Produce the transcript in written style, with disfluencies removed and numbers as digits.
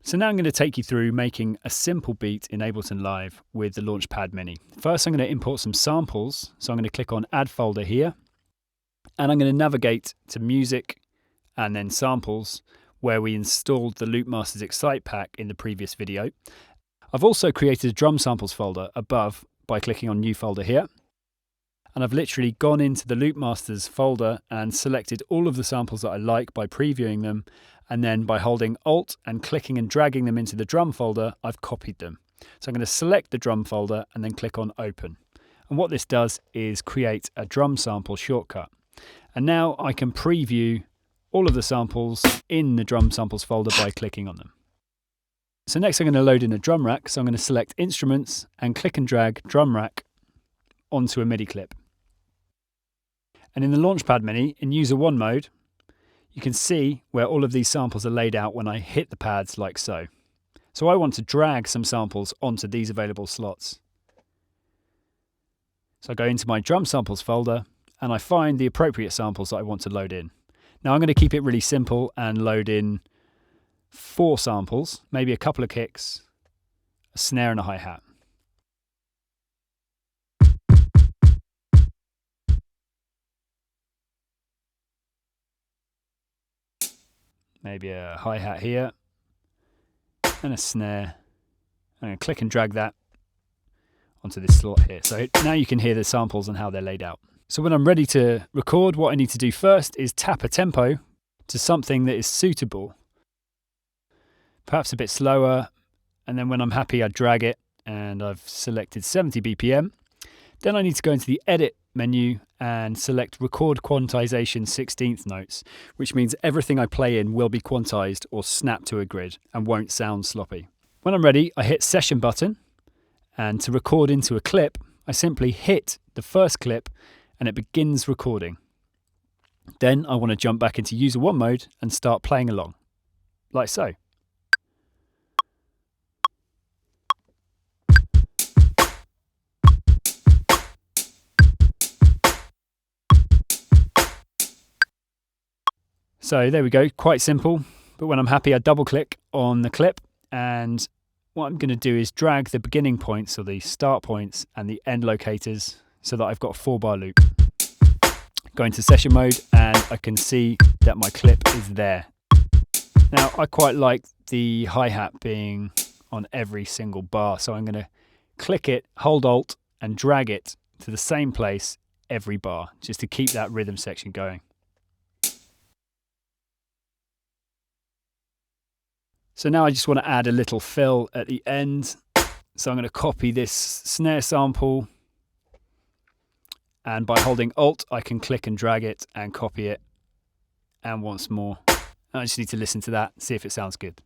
So now I'm going to take you through making a simple beat in Ableton Live with the Launchpad Mini. First, I'm going to import some samples. So I'm going to click on Add Folder here, and I'm going to navigate to Music and then Samples, where we installed the Loopmasters Excite pack in the previous video. I've also created a drum samples folder above by clicking on New Folder here. And I've literally gone into the Loopmasters folder and selected all of the samples that I like by previewing them. And then by holding Alt and clicking and dragging them into the drum folder, I've copied them. So I'm going to select the drum folder and then click on Open. And what this does is create a drum sample shortcut. And now I can preview all of the samples in the drum samples folder by clicking on them. So next I'm going to load in a drum rack. So I'm going to select Instruments and click and drag drum rack onto a MIDI clip. And in the Launchpad Mini, in User 1 mode, you can see where all of these samples are laid out when I hit the pads like so. So I want to drag some samples onto these available slots. So I go into my drum samples folder and I find the appropriate samples that I want to load in. Now I'm going to keep it really simple and load in 4 samples, maybe a couple of kicks, a snare and a hi-hat. Maybe a hi-hat here and a snare. I'm going to click and drag that onto this slot here. So now you can hear the samples and how they're laid out. So when I'm ready to record, what I need to do first is tap a tempo to something that is suitable. Perhaps a bit slower, and then when I'm happy I drag it and I've selected 70 BPM. Then I need to go into the Edit menu and select Record Quantization 16th notes, which means everything I play in will be quantized or snapped to a grid and won't sound sloppy. When I'm ready, I hit Session button, and to record into a clip, I simply hit the first clip and it begins recording. Then I want to jump back into User 1 mode and start playing along, like so. So there we go, quite simple. But when I'm happy, I double click on the clip, and what I'm going to do is drag the beginning points or the start points and the end locators so that I've got a 4-bar loop. Go into session mode and I can see that my clip is there. Now I quite like the hi-hat being on every single bar, so I'm going to click it, hold Alt and drag it to the same place every bar, just to keep that rhythm section going. So now I just want to add a little fill at the end. So I'm going to copy this snare sample, and by holding Alt I can click and drag it and copy it, and once more. I just need to listen to that, see if it sounds good.